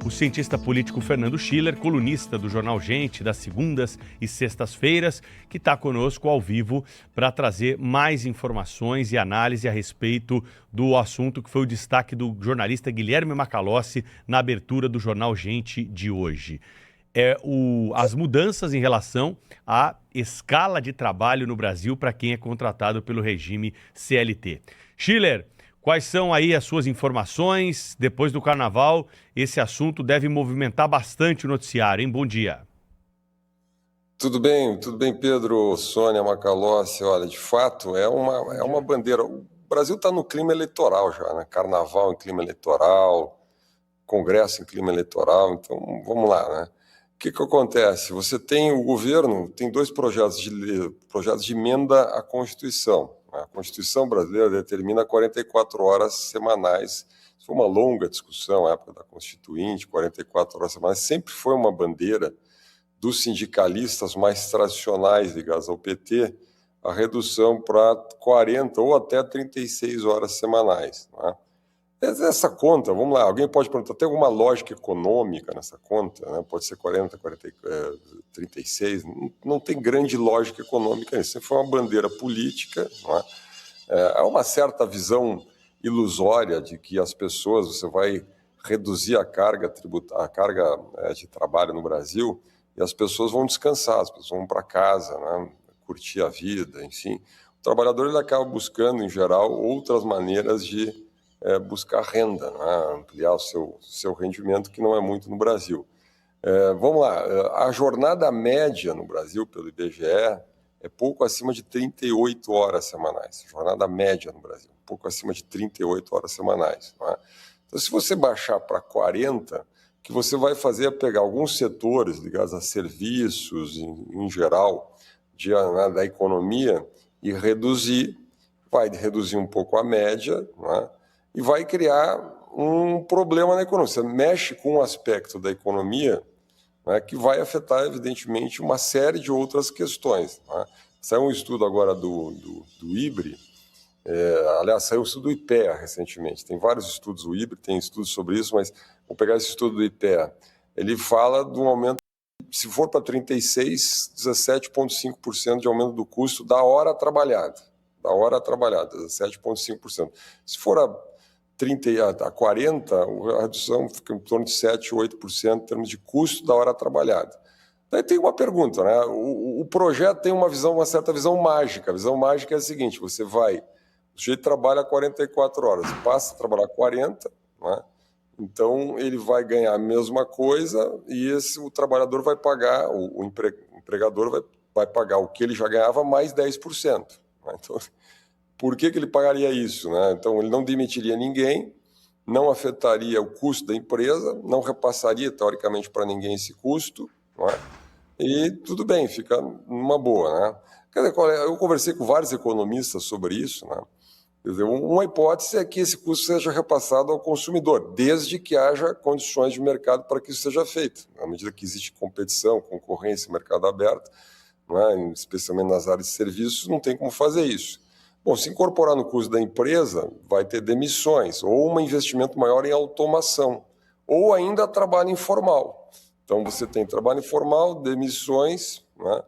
o cientista político Fernando Schiller, colunista do Jornal Gente, das segundas e sextas-feiras, que está conosco ao vivo para trazer mais informações e análise a respeito do assunto que foi o destaque do jornalista Guilherme Macalossi na abertura do Jornal Gente de hoje. As mudanças em relação à escala de trabalho no Brasil para quem é contratado pelo regime CLT. Schiller, quais são aí as suas informações? Depois do Carnaval, esse assunto deve movimentar bastante o noticiário, hein? Bom dia. Tudo bem, Pedro, Sônia, Macalossi. Olha, de fato, é uma bandeira. O Brasil está no clima eleitoral já, né? Carnaval em clima eleitoral, Congresso em clima eleitoral, então vamos lá, né? O que acontece? O governo tem dois projetos de emenda à Constituição. A Constituição brasileira determina 44 horas semanais. Isso foi uma longa discussão na época da Constituinte, 44 horas semanais. Sempre foi uma bandeira dos sindicalistas mais tradicionais ligados ao PT, a redução para 40 ou até 36 horas semanais, não é? Essa conta, vamos lá, alguém pode perguntar, tem alguma lógica econômica nessa conta? Né? Pode ser 40, 36, não tem grande lógica econômica nisso. Foi uma bandeira política, não é? Há uma certa visão ilusória de que as pessoas, você vai reduzir a carga de trabalho no Brasil e as pessoas vão descansar, as pessoas vão para casa, né? Curtir a vida, enfim. O trabalhador ele acaba buscando, em geral, outras maneiras de buscar renda, né? Ampliar o seu rendimento, que não é muito no Brasil. Vamos lá, a jornada média no Brasil, pelo IBGE, é pouco acima de 38 horas semanais. Jornada média no Brasil, pouco acima de 38 horas semanais. Não é? Então, se você baixar para 40, o que você vai fazer é pegar alguns setores ligados a serviços, em geral, da economia, e vai reduzir um pouco a média, não é? E vai criar um problema na economia. Você mexe com um aspecto da economia, né, que vai afetar, evidentemente, uma série de outras questões. Né? Saiu um estudo agora do IBRE, aliás, saiu o estudo do IPEA recentemente. Tem vários estudos, o IBRE tem estudos sobre isso, mas vou pegar esse estudo do IPEA. Ele fala de um aumento, se for para 36, 17,5% de aumento do custo da hora trabalhada. 17,5%. Se for a 30 a 40, a redução fica em torno de 7, 8% em termos de custo da hora trabalhada. Daí tem uma pergunta, né? O projeto tem uma certa visão mágica. A visão mágica é a seguinte: o sujeito trabalha 44 horas, passa a trabalhar 40, né? Então ele vai ganhar a mesma coisa e o trabalhador vai pagar, o empregador vai pagar o que ele já ganhava mais 10%. Né? Então, por que ele pagaria isso? Né? Então, ele não demitiria ninguém, não afetaria o custo da empresa, não repassaria, teoricamente, para ninguém esse custo, não é? E tudo bem, fica numa boa. Né? Quer dizer, eu conversei com vários economistas sobre isso. Né? Quer dizer, uma hipótese é que esse custo seja repassado ao consumidor, desde que haja condições de mercado para que isso seja feito. À medida que existe competição, concorrência, mercado aberto, não é? Especialmente nas áreas de serviços, não tem como fazer isso. Bom, se incorporar no custo da empresa, vai ter demissões, ou um investimento maior em automação, ou ainda trabalho informal. Então, você tem trabalho informal, demissões, né?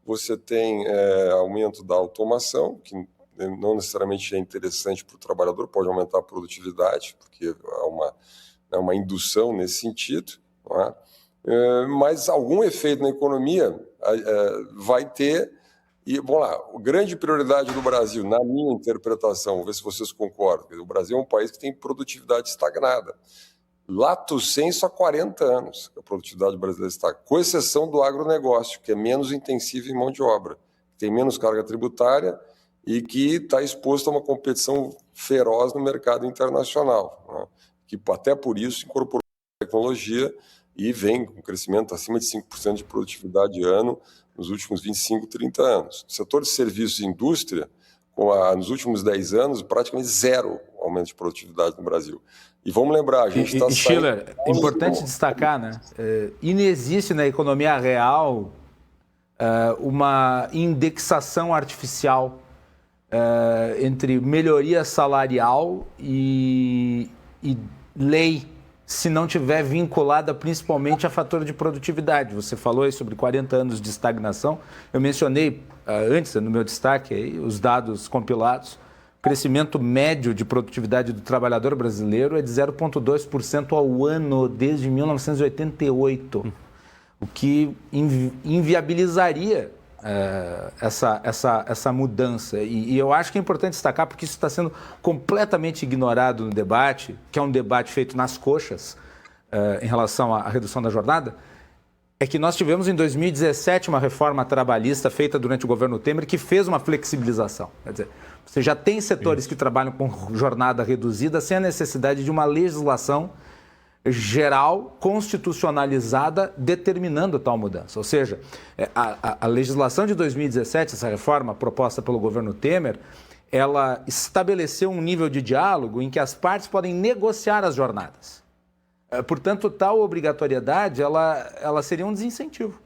Você tem aumento da automação, que não necessariamente é interessante para o trabalhador, pode aumentar a produtividade, porque há uma indução nesse sentido, não é? Mas algum efeito na economia vai ter. E, vamos lá, a grande prioridade do Brasil, na minha interpretação, vou ver se vocês concordam, o Brasil é um país que tem produtividade estagnada. Lato sensu há 40 anos, a produtividade brasileira está, com exceção do agronegócio, que é menos intensivo em mão de obra, tem menos carga tributária e que está exposto a uma competição feroz no mercado internacional, né? Que até por isso incorporou tecnologia e vem com crescimento acima de 5% de produtividade ano nos últimos 25, 30 anos. O setor de serviços e indústria, nos últimos 10 anos, praticamente zero aumento de produtividade no Brasil. E vamos lembrar, a gente está saindo... Schiller, importante destacar, né? Inexiste na economia real uma indexação artificial entre melhoria salarial e lei se não tiver vinculada principalmente a fator de produtividade. Você falou aí sobre 40 anos de estagnação. Eu mencionei antes, no meu destaque, aí, os dados compilados. O crescimento médio de produtividade do trabalhador brasileiro é de 0,2% ao ano desde 1988, o que inviabilizaria essa mudança. E eu acho que é importante destacar, porque isso está sendo completamente ignorado no debate, que é um debate feito nas coxas em relação à redução da jornada, é que nós tivemos em 2017 uma reforma trabalhista feita durante o governo Temer que fez uma flexibilização. Quer dizer, você já tem setores que trabalham com jornada reduzida sem a necessidade de uma legislação geral, constitucionalizada, determinando tal mudança. Ou seja, a legislação de 2017, essa reforma proposta pelo governo Temer, ela estabeleceu um nível de diálogo em que as partes podem negociar as jornadas. Portanto, tal obrigatoriedade, ela seria um desincentivo.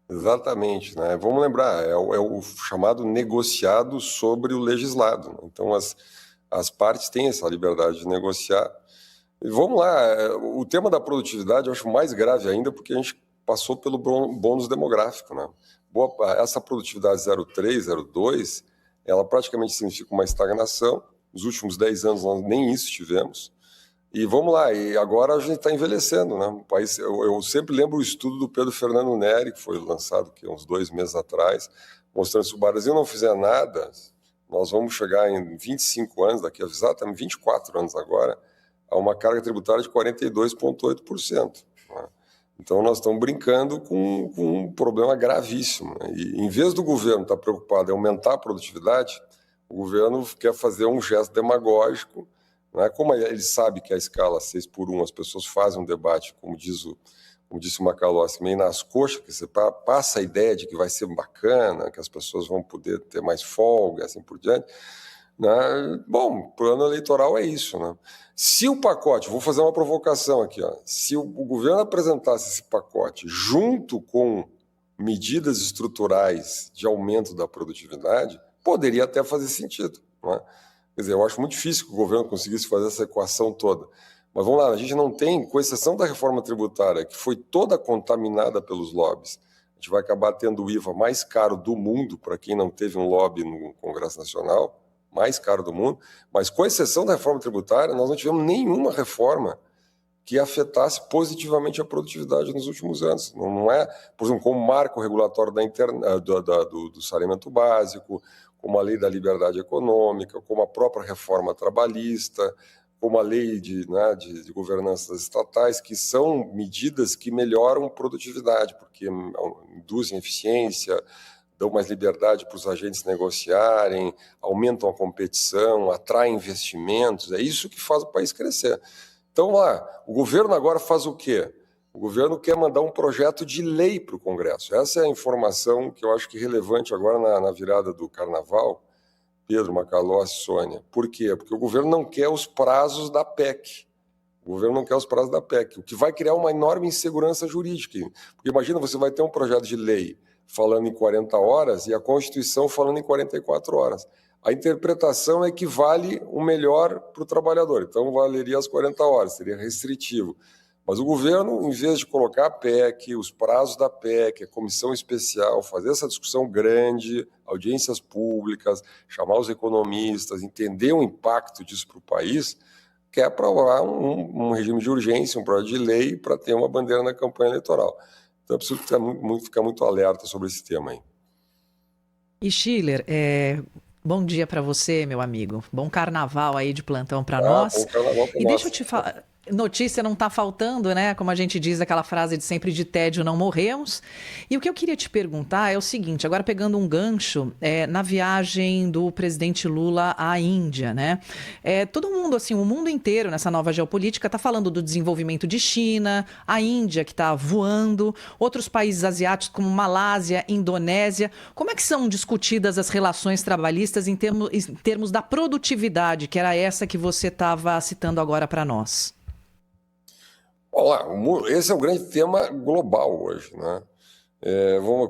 Exatamente, né? Vamos lembrar, é o chamado negociado sobre o legislado, né? Então, as partes têm essa liberdade de negociar. E vamos lá, o tema da produtividade eu acho mais grave ainda porque a gente passou pelo bônus demográfico, né? Essa produtividade 0,3, 0,2, ela praticamente significa uma estagnação. Nos últimos 10 anos nós nem isso tivemos. E vamos lá, e agora a gente está envelhecendo, né? O país, eu sempre lembro o estudo do Pedro Fernando Neri, que foi lançado aqui, uns 2 meses atrás, mostrando que se o Brasil não fizer nada, nós vamos chegar em 25 anos, daqui a exatamente 24 anos agora, a uma carga tributária de 42,8%. Né? Então nós estamos brincando com um problema gravíssimo. Né? E em vez do governo estar preocupado em aumentar a produtividade, o governo quer fazer um gesto demagógico. Né? Como ele sabe que a escala 6x1, as pessoas fazem um debate, como disse o Macalossi, meio nas coxas, que você passa a ideia de que vai ser bacana, que as pessoas vão poder ter mais folga, assim por diante. Né? Bom, plano eleitoral é isso. Né? Se o pacote, vou fazer uma provocação aqui, ó, se o governo apresentasse esse pacote junto com medidas estruturais de aumento da produtividade, poderia até fazer sentido. Né? Quer dizer, eu acho muito difícil que o governo conseguisse fazer essa equação toda. Mas vamos lá, a gente não tem, com exceção da reforma tributária, que foi toda contaminada pelos lobbies, a gente vai acabar tendo o IVA mais caro do mundo, para quem não teve um lobby no Congresso Nacional, mais caro do mundo, mas com exceção da reforma tributária, nós não tivemos nenhuma reforma que afetasse positivamente a produtividade nos últimos anos. Não é, por exemplo, como o marco regulatório do saneamento básico, como a lei da liberdade econômica, como a própria reforma trabalhista, como a lei de governança estatais, que são medidas que melhoram produtividade, porque induzem eficiência, dão mais liberdade para os agentes negociarem, aumentam a competição, atraem investimentos. É isso que faz o país crescer. Então, lá, o governo agora faz o quê? O governo quer mandar um projeto de lei para o Congresso. Essa é a informação que eu acho que é relevante agora na virada do Carnaval, Pedro, Macalossi, Sônia. Por quê? Porque o governo não quer os prazos da PEC. O governo não quer os prazos da PEC, o que vai criar uma enorme insegurança jurídica. Porque imagina, você vai ter um projeto de lei falando em 40 horas e a Constituição falando em 44 horas. A interpretação é que vale o melhor para o trabalhador. Então, valeria as 40 horas, seria restritivo. Mas o governo, em vez de colocar a PEC, os prazos da PEC, a comissão especial, fazer essa discussão grande, audiências públicas, chamar os economistas, entender o impacto disso para o país, quer aprovar um regime de urgência, um projeto de lei para ter uma bandeira na campanha eleitoral. Então, é preciso ficar muito alerta sobre esse tema aí. E Schiller, bom dia para você, meu amigo. Bom carnaval aí de plantão para nós. Bom carnaval para nós. Deixa eu te falar, notícia não está faltando, né? Como a gente diz, aquela frase de sempre de tédio não morremos. E o que eu queria te perguntar é o seguinte, agora pegando um gancho na viagem do presidente Lula à Índia, né? Todo mundo, assim, o mundo inteiro nessa nova geopolítica está falando do desenvolvimento de China, a Índia que está voando, outros países asiáticos como Malásia, Indonésia. Como é que são discutidas as relações trabalhistas em termos da produtividade, que era essa que você estava citando agora para nós? Olá, esse é um grande tema global hoje, né?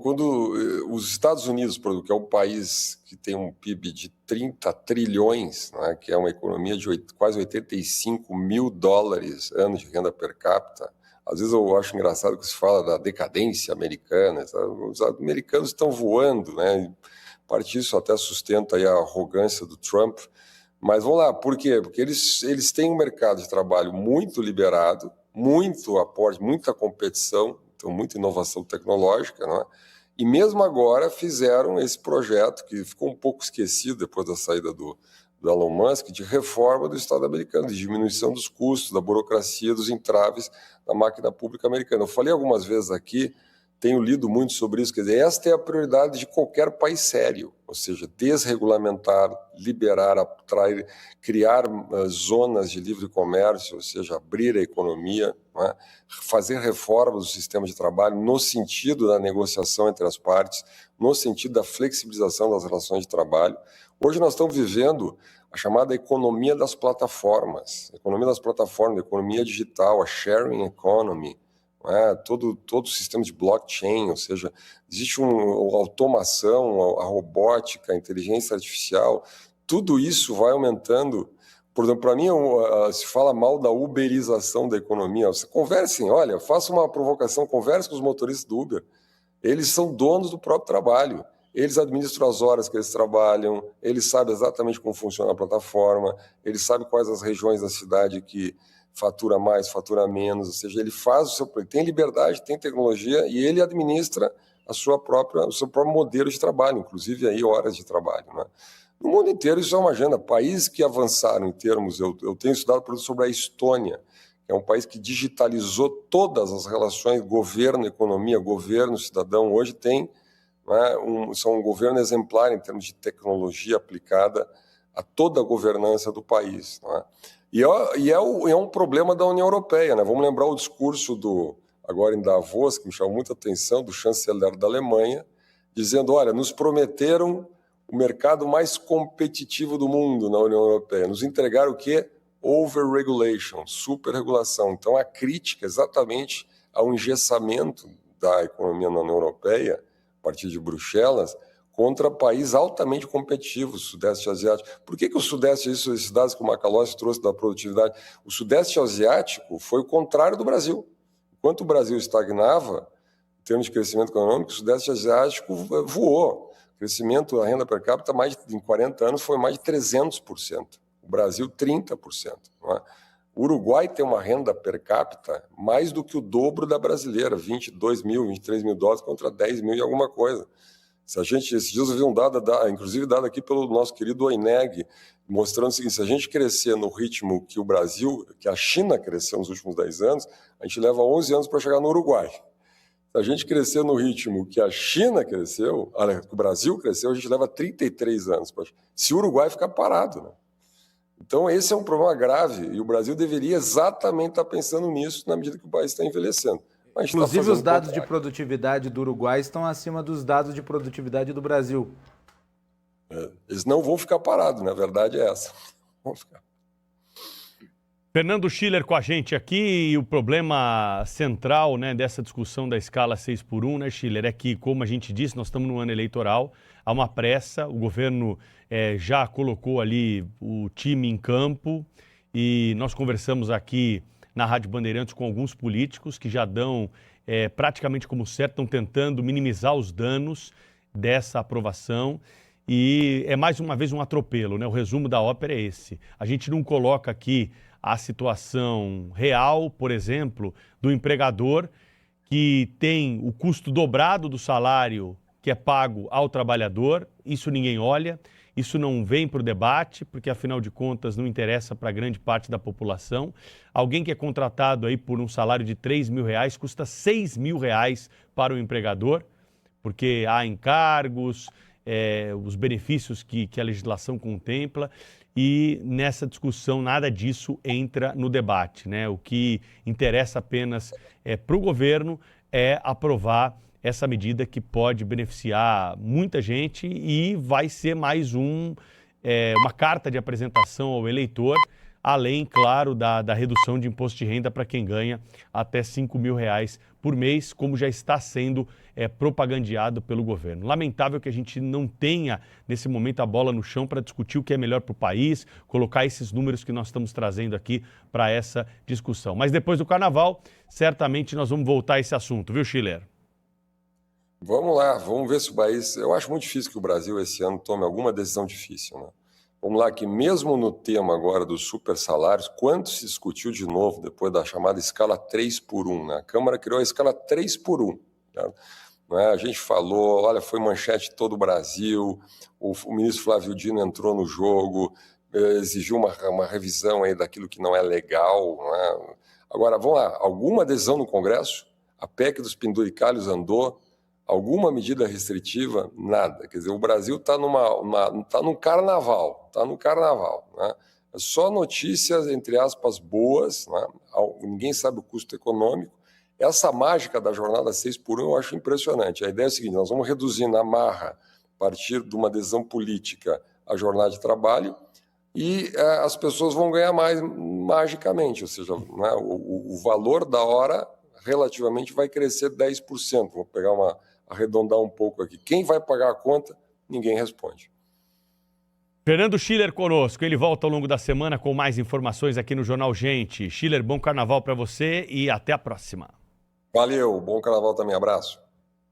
Quando os Estados Unidos, que é um país que tem um PIB de 30 trilhões, né, que é uma economia de quase 85 mil dólares ano de renda per capita, às vezes eu acho engraçado que se fala da decadência americana, sabe? Os americanos estão voando, né? Parte disso até sustenta aí a arrogância do Trump, mas vamos lá, por quê? Porque eles têm um mercado de trabalho muito liberado, muito aporte, muita competição, então muita inovação tecnológica, né? E mesmo agora fizeram esse projeto que ficou um pouco esquecido depois da saída do Elon Musk, de reforma do Estado americano, de diminuição dos custos, da burocracia, dos entraves da máquina pública americana. Eu falei algumas vezes aqui, tenho lido muito sobre isso, quer dizer, esta é a prioridade de qualquer país sério, ou seja, desregulamentar, liberar, atrair, criar zonas de livre comércio, ou seja, abrir a economia, né? Fazer reformas do sistema de trabalho no sentido da negociação entre as partes, no sentido da flexibilização das relações de trabalho. Hoje nós estamos vivendo a chamada economia das plataformas, economia digital, a sharing economy, todo o sistema de blockchain, ou seja, existe uma automação, a robótica, a inteligência artificial, tudo isso vai aumentando. Por exemplo, para mim, se fala mal da uberização da economia. Você conversem, olha, faça uma provocação, converse com os motoristas do Uber. Eles são donos do próprio trabalho. Eles administram as horas que eles trabalham, eles sabem exatamente como funciona a plataforma, eles sabem quais as regiões da cidade que fatura mais, fatura menos, ou seja, ele faz o seu, tem liberdade, tem tecnologia e ele administra o seu próprio modelo de trabalho, inclusive aí horas de trabalho, né? No mundo inteiro isso é uma agenda. Países que avançaram em termos, eu tenho estudado por exemplo, sobre a Estônia, que é um país que digitalizou todas as relações governo-economia, governo-cidadão, hoje tem, né, são um governo exemplar em termos de tecnologia aplicada a toda a governança do país, né? E é um problema da União Europeia, né? Vamos lembrar o discurso agora em Davos, que me chamou muita atenção, do chanceler da Alemanha, dizendo, olha, nos prometeram o mercado mais competitivo do mundo na União Europeia. Nos entregaram o quê? Overregulation, superregulação. Então, a crítica exatamente ao engessamento da economia na União Europeia, a partir de Bruxelas, contra países altamente competitivos, o Sudeste Asiático. Por que o Sudeste, esses dados que o Macalossi trouxe da produtividade, o Sudeste Asiático foi o contrário do Brasil. Enquanto o Brasil estagnava, em termos de crescimento econômico, o Sudeste Asiático voou. O crescimento da renda per capita em 40 anos foi mais de 300%. O Brasil, 30%. Não é? O Uruguai tem uma renda per capita mais do que o dobro da brasileira, 22 mil, 23 mil dólares contra 10 mil e alguma coisa. Esses dias eu vi um dado, inclusive dado aqui pelo nosso querido Oineg, mostrando o seguinte, se a gente crescer no ritmo que a China cresceu nos últimos 10 anos, a gente leva 11 anos para chegar no Uruguai. Se a gente crescer no ritmo que a China cresceu, que o Brasil cresceu, a gente leva 33 anos. Se o Uruguai ficar parado, né? Então esse é um problema grave e o Brasil deveria exatamente estar pensando nisso na medida que o país está envelhecendo. Inclusive, os dados de produtividade do Uruguai estão acima dos dados de produtividade do Brasil. Eles não vão ficar parados, na verdade é essa. Vão ficar. Fernando Schiller com a gente aqui, e o problema central, né, dessa discussão da escala 6x1, né, Schiller, é que, como a gente disse, nós estamos no ano eleitoral, há uma pressa, o governo já colocou ali o time em campo e nós conversamos aqui na Rádio Bandeirantes com alguns políticos que já dão praticamente como certo, estão tentando minimizar os danos dessa aprovação e é mais uma vez um atropelo, né? O resumo da ópera é esse. A gente não coloca aqui a situação real, por exemplo, do empregador que tem o custo dobrado do salário que é pago ao trabalhador, isso ninguém olha. Isso não vem para o debate, porque afinal de contas não interessa para grande parte da população. Alguém que é contratado aí por um salário de R$3 mil custa R$6 mil para o empregador, porque há encargos, os benefícios que a legislação contempla e nessa discussão nada disso entra no debate, né? O que interessa apenas para o governo é aprovar essa medida que pode beneficiar muita gente e vai ser mais uma carta de apresentação ao eleitor, além, claro, da redução de imposto de renda para quem ganha até R$5.000 por mês, como já está sendo propagandeado pelo governo. Lamentável que a gente não tenha, nesse momento, a bola no chão para discutir o que é melhor para o país, colocar esses números que nós estamos trazendo aqui para essa discussão. Mas depois do Carnaval, certamente nós vamos voltar a esse assunto, viu, Schiller? Vamos lá, vamos ver se o país... Eu acho muito difícil que o Brasil esse ano tome alguma decisão difícil, né? Vamos lá, que mesmo no tema agora dos super salários, quanto se discutiu de novo depois da chamada escala 3x1, né? A Câmara criou a escala 3x1, né? A gente falou, olha, foi manchete de todo o Brasil, o ministro Flávio Dino entrou no jogo, exigiu uma revisão aí daquilo que não é legal, né? Agora, vamos lá, alguma adesão no Congresso? A PEC dos penduricalhos andou? Alguma medida restritiva? Nada. Quer dizer, o Brasil está num carnaval, né? É só notícias, entre aspas, boas, né? Ninguém sabe o custo econômico. Essa mágica da jornada 6x1 eu acho impressionante. A ideia é a seguinte, nós vamos reduzir na marra, a partir de uma adesão política, a jornada de trabalho e as pessoas vão ganhar mais magicamente, ou seja, né, o valor da hora relativamente vai crescer 10%. Vou arredondar um pouco aqui. Quem vai pagar a conta? Ninguém responde. Fernando Schiller conosco, ele volta ao longo da semana com mais informações aqui no Jornal Gente. Schiller, bom carnaval para você e até a próxima. Valeu, bom carnaval também, abraço.